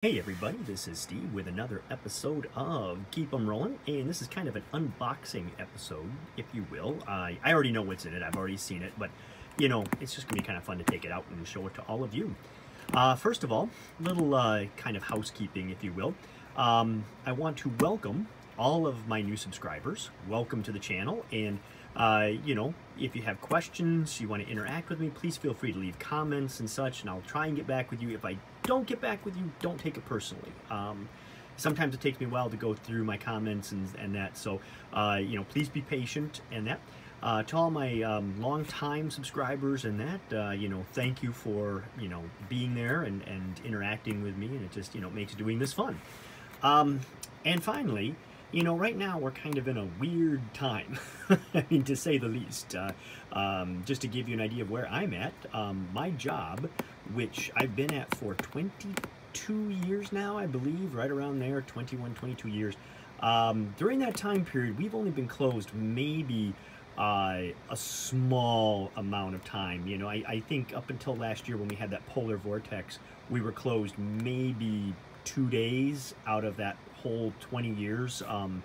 Hey everybody, this is Steve with another episode of Keep 'em Rolling, and this is kind of an unboxing episode, if you will. I already know what's in it, I've already seen it, but you know, it's just gonna be kind of fun to take it out and show it to all of you. First of all, little kind of housekeeping, if you will. I want to welcome all of my new subscribers. Welcome to the channel, and you know, if you have questions, you want to interact with me, please feel free to leave comments and such, and I'll try and get back with you. If I don't get back with you, don't take it personally. Sometimes it takes me a while to go through my comments and that, so you know, please be patient and that. To all my long-time subscribers and that, you know, thank you for, you know, being there and interacting with me, and it just, you know, makes doing this fun. And finally, you know, right now we're kind of in a weird time, I mean, to say the least. Just to give you an idea of where I'm at, my job, which I've been at for 22 years now, I believe, right around there, 21, 22 years. During that time period, we've only been closed maybe a small amount of time. You know, I think up until last year when we had that polar vortex, we were closed maybe 2 days out of that whole 20 years, and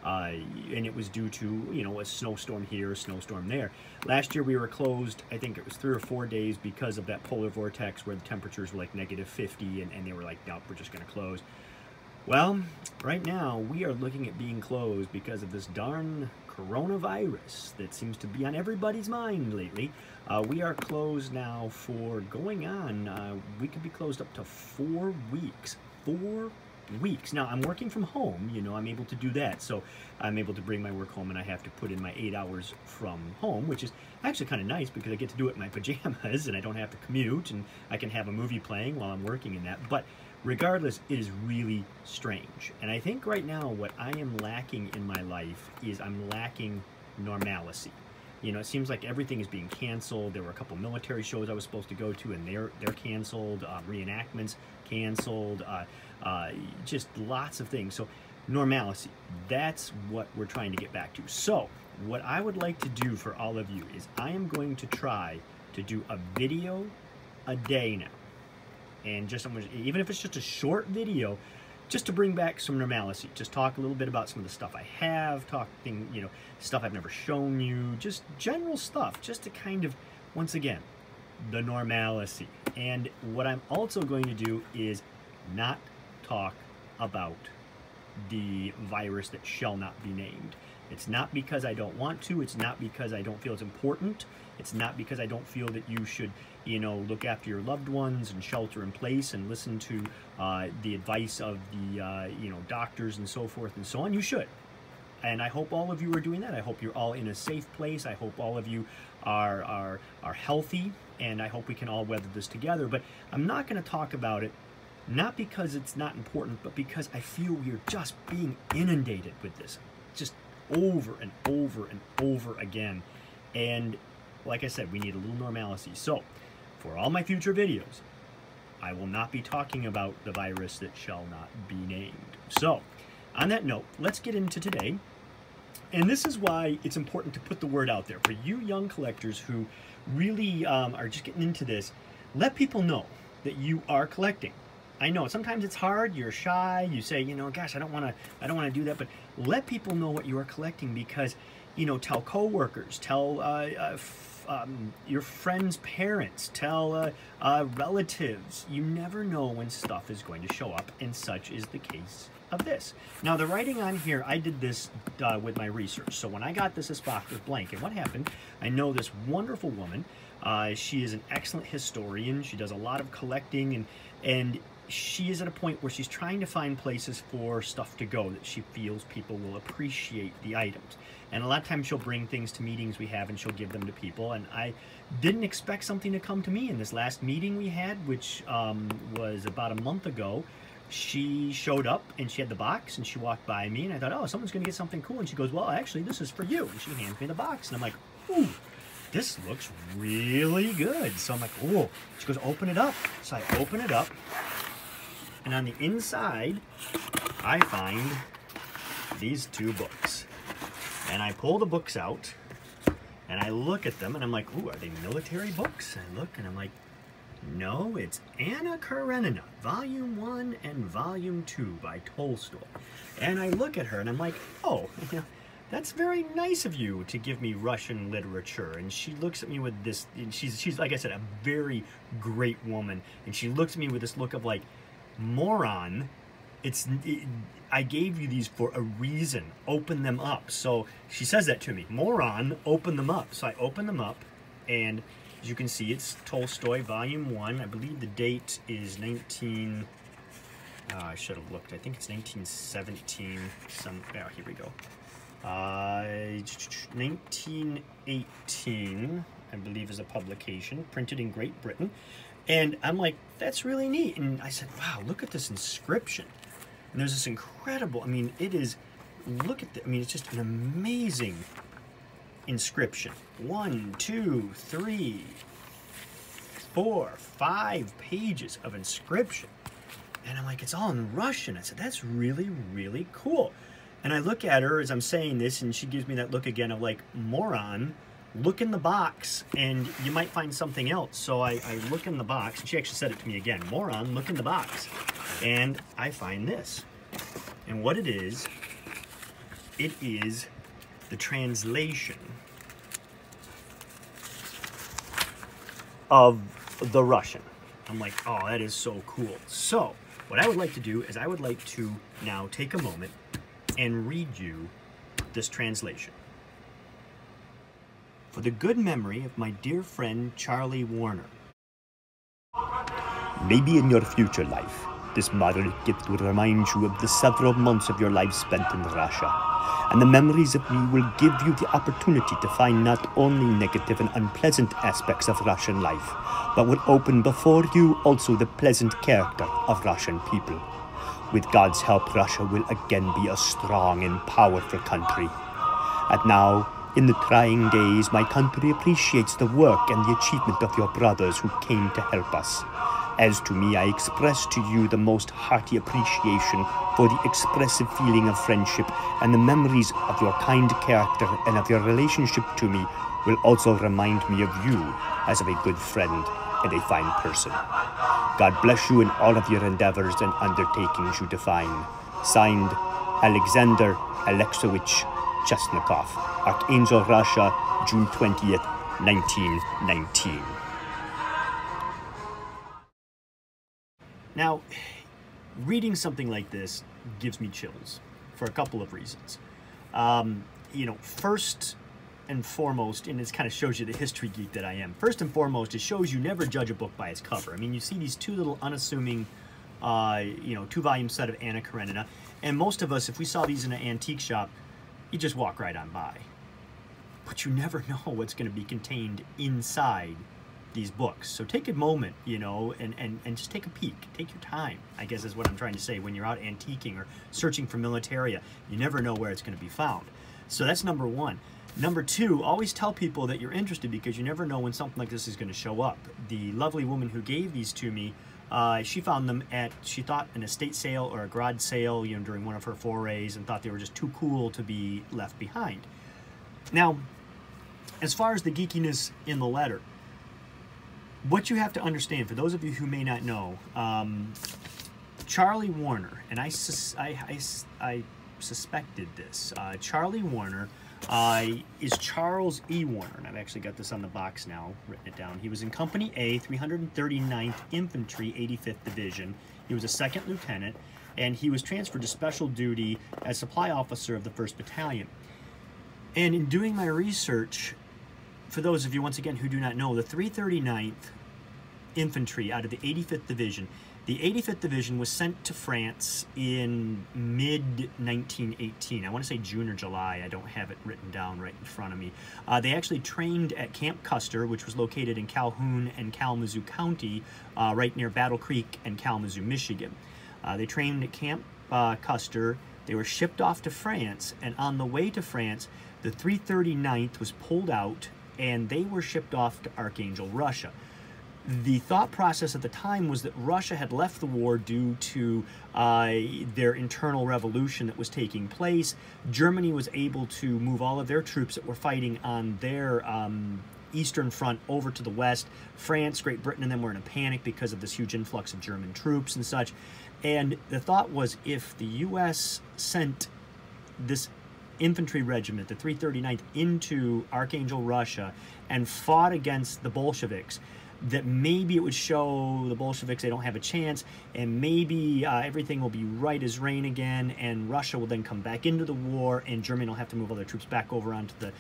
it was due to, you know, a snowstorm here, a snowstorm there. Last year we were closed, I think it was 3 or 4 days because of that polar vortex where the temperatures were like -50, and they were like, nope, we're just going to close. Well, right now we are looking at being closed because of this darn coronavirus that seems to be on everybody's mind lately. We are closed now for going on, we could be closed up to 4 weeks. 4 weeks. Now, I'm working from home, you know, I'm able to do that, so I'm able to bring my work home, and I have to put in my 8 hours from home, which is actually kind of nice because I get to do it in my pajamas and I don't have to commute, and I can have a movie playing while I'm working in that. But regardless, it is really strange, and I think right now what I am lacking in my life is I'm lacking normalcy. You know, it seems like everything is being canceled. There were a couple military shows I was supposed to go to, and they're canceled. Reenactments canceled. Just lots of things. So normalcy, that's what we're trying to get back to. So what I would like to do for all of you is I am going to try to do a video a day now. And just, even if it's just a short video, just to bring back some normalcy, just talk a little bit about some of the stuff I have, you know, stuff I've never shown you, just general stuff, just to kind of, once again, the normalcy. And what I'm also going to do is not talk about the virus that shall not be named. It's not because I don't want to, it's not because I don't feel it's important, it's not because I don't feel that you should, you know, look after your loved ones and shelter in place and listen to the advice of the, you know, doctors and so forth and so on. You should. And I hope all of you are doing that. I hope you're all in a safe place. I hope all of you are healthy, and I hope we can all weather this together. But I'm not going to talk about it, not because it's not important, but because I feel we're just being inundated with this, just over and over and over again. And like I said, we need a little normalcy. So for all my future videos, I will not be talking about the virus that shall not be named. So on that note, let's get into today. And this is why it's important to put the word out there. For you young collectors who really are just getting into this, let people know that you are collecting. I know sometimes it's hard, you're shy, you say, you know, gosh, I don't want to do that, but let people know what you are collecting, because, you know, tell coworkers, tell your friends' parents, tell relatives. You never know when stuff is going to show up, and such is the case of this. Now, the writing on here, I did this with my research. So when I got this box was blank, and what happened, I know this wonderful woman. She is an excellent historian. She does a lot of collecting, and she is at a point where she's trying to find places for stuff to go that she feels people will appreciate the items. And a lot of times she'll bring things to meetings we have and she'll give them to people. And I didn't expect something to come to me in this last meeting we had, which was about a month ago. She showed up and she had the box and she walked by me, and I thought, oh, someone's gonna get something cool. And she goes, well, actually, this is for you. And she hands me the box, and I'm like, ooh, this looks really good. So I'm like, oh, she goes, open it up. So I open it up, and on the inside, I find these 2 books. And I pull the books out, and I look at them, and I'm like, ooh, are they military books? And I look, and I'm like, No, it's Anna Karenina, Volume 1 and Volume 2 by Tolstoy. And I look at her and I'm like, oh, that's very nice of you to give me Russian literature. And she looks at me with this, and she's like I said, a very great woman. And she looks at me with this look of like, moron, I gave you these for a reason. Open them up. So she says that to me, moron, open them up. So I open them up, and as you can see, it's Tolstoy, Volume 1. I believe the date is I should have looked. I think it's 1917. Here we go. 1918, I believe, is a publication, printed in Great Britain. And I'm like, that's really neat. And I said, wow, look at this inscription. And there's this incredible, I mean, it is, look at I mean, it's just an amazing inscription. 1, 2, 3, 4, 5 pages of inscription. And I'm like, it's all in Russian. I said, that's really, really cool. And I look at her as I'm saying this, and she gives me that look again of like, moron, look in the box, and you might find something else. So I look in the box, and she actually said it to me again, moron, look in the box. And I find this. And what it is the translation of the Russian. I'm like, oh, that is so cool. So what I would like to do is I would like to now take a moment and read you this translation. For the good memory of my dear friend Charlie Warner. Maybe in your future life, this moderate gift will remind you of the several months of your life spent in Russia, and the memories of me will give you the opportunity to find not only negative and unpleasant aspects of Russian life, but will open before you also the pleasant character of Russian people. With God's help, Russia will again be a strong and powerful country. And now, in the trying days, my country appreciates the work and the achievement of your brothers who came to help us. As to me, I express to you the most hearty appreciation for the expressive feeling of friendship, and the memories of your kind character and of your relationship to me will also remind me of you as of a good friend and a fine person. God bless you in all of your endeavors and undertakings you define. Signed, Alexander Alexeyevich Chesnikov, Archangel, Russia, June 20th, 1919. Now, reading something like this gives me chills for a couple of reasons. First and foremost, and it kind of shows you the history geek that I am. First and foremost, it shows you never judge a book by its cover. I mean, you see these two little unassuming, 2-volume set of Anna Karenina, and most of us, if we saw these in an antique shop, you just walk right on by. But you never know what's going to be contained inside these books. So take a moment, and just take a peek. Take your time, I guess is what I'm trying to say. When you're out antiquing or searching for militaria, you never know where it's going to be found. So that's number one. Number two, always tell people that you're interested, because you never know when something like this is going to show up. The lovely woman who gave these to me, she found them at, she thought, an estate sale or a garage sale, during one of her forays, and thought they were just too cool to be left behind. Now, as far as the geekiness in the letter, what you have to understand, for those of you who may not know, Charlie Warner, and I suspected this, Charlie Warner is Charles E. Warner, and I've actually got this on the box now, written it down. He was in Company A, 339th Infantry, 85th Division. He was a second lieutenant, and he was transferred to special duty as supply officer of the 1st Battalion. And in doing my research, for those of you, once again, who do not know, the 339th Infantry out of the 85th Division, the 85th Division was sent to France in mid-1918. I want to say June or July. I don't have it written down right in front of me. They actually trained at Camp Custer, which was located in Calhoun and Kalamazoo County, right near Battle Creek and Kalamazoo, Michigan. They trained at Camp Custer. They were shipped off to France, and on the way to France, the 339th was pulled out, and they were shipped off to Archangel, Russia. The thought process at the time was that Russia had left the war due to their internal revolution that was taking place. Germany was able to move all of their troops that were fighting on their Eastern Front over to the west. France, Great Britain, and them were in a panic because of this huge influx of German troops and such. And the thought was, if the U.S. sent this infantry regiment, the 339th, into Archangel, Russia, and fought against the Bolsheviks, that maybe it would show the Bolsheviks they don't have a chance, and maybe everything will be right as rain again, and Russia will then come back into the war, and Germany will have to move all their troops back over onto the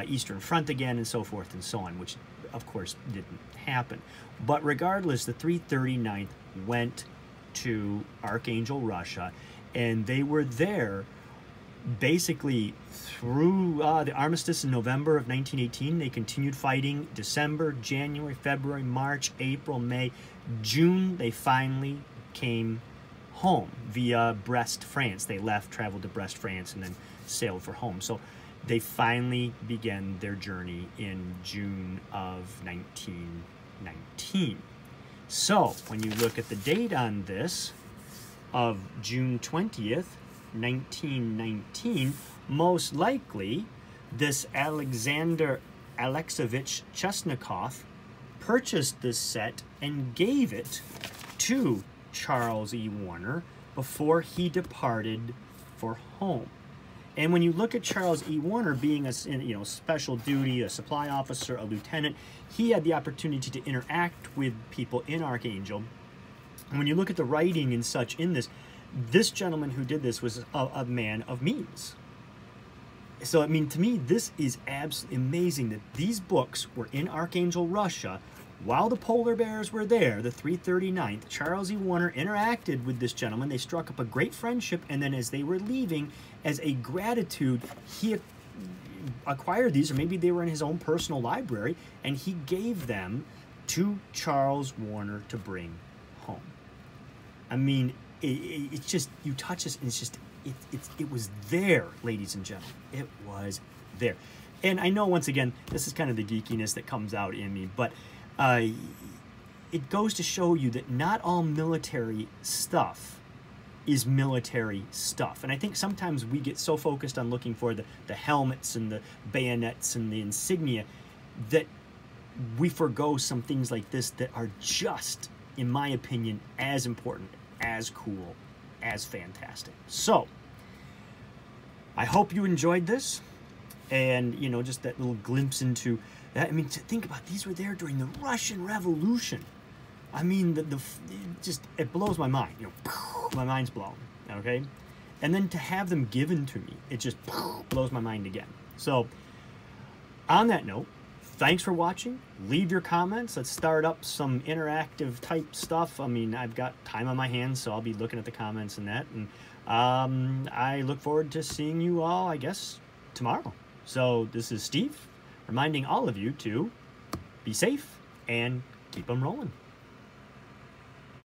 Eastern Front again, and so forth and so on, which, of course, didn't happen. But regardless, the 339th went to Archangel, Russia, and they were there basically through the armistice in November of 1918. They continued fighting December, January, February, March, April, May, June. They finally came home via Brest, France. They left, traveled to Brest, France, and then sailed for home. So they finally began their journey in June of 1919. So when you look at the date on this of June 20th, 1919, most likely this Alexander Alexeyevich Chesnikov purchased this set and gave it to Charles E. Warner before he departed for home. And when you look at Charles E. Warner being a special duty, a supply officer, a lieutenant, he had the opportunity to interact with people in Archangel. And when you look at the writing and such in this gentleman who did this was a man of means. So, I mean, to me, this is absolutely amazing that these books were in Archangel, Russia, while the polar bears were there, the 339th. Charles E. Warner interacted with this gentleman. They struck up a great friendship, and then as they were leaving, as a gratitude, he acquired these, or maybe they were in his own personal library, and he gave them to Charles Warner to bring home. I mean, it's just, you touch this and it's just, it was there, ladies and gentlemen. It was there. And I know, once again, this is kind of the geekiness that comes out in me, but it goes to show you that not all military stuff is military stuff. And I think sometimes we get so focused on looking for the helmets and the bayonets and the insignia that we forgo some things like this that are just, in my opinion, as important, as cool, as fantastic. So I hope you enjoyed this, and just that little glimpse into that. I mean, to think about, these were there during the Russian Revolution. I mean, it blows my mind. My mind's blown. Okay, and then to have them given to me, it just blows my mind again. So on that note, thanks for watching. Leave your comments. Let's start up some interactive type stuff. I mean, I've got time on my hands, so I'll be looking at the comments and that. And I look forward to seeing you all, I guess, tomorrow. So this is Steve, reminding all of you to be safe and keep them rolling.